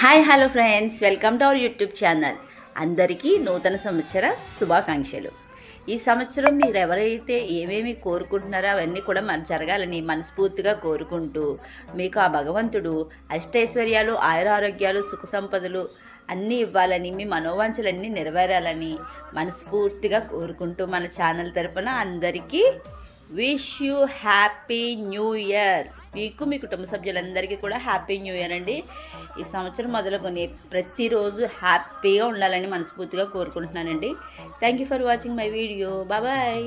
Hi hello friends, welcome to our YouTube channel. అందరికీ నూతన సంవత్సర శుభాకాంక్షలు. ఈ సంవత్సరం మీరు ఎవరైతే ఏమేమి కోరుకుంటున్నారో అవన్నీ కూడా జరగాలని మనస్ఫూర్తిగా కోరుకుంటూ, మీకు ఆ భగవంతుడు అష్టైశ్వర్యాలు, ఆయురారోగ్యాలు, సుఖ సంపదలు అన్నీ ఇవ్వాలని, మీ మనోవాంఛలన్నీ నెరవేరాలని మనస్ఫూర్తిగా కోరుకుంటూ మన ఛానల్ తరపున అందరికీ wish you happy new year. మీకు మీ కుటుంబ సభ్యులందరికీ కూడా హ్యాపీ న్యూ ఇయర్ అండి. ఈ సంవత్సరం మొదలుకొని ప్రతిరోజు హ్యాపీగా ఉండాలని మనస్ఫూర్తిగా కోరుకుంటున్నానండి. Thank you for watching my video. Bye.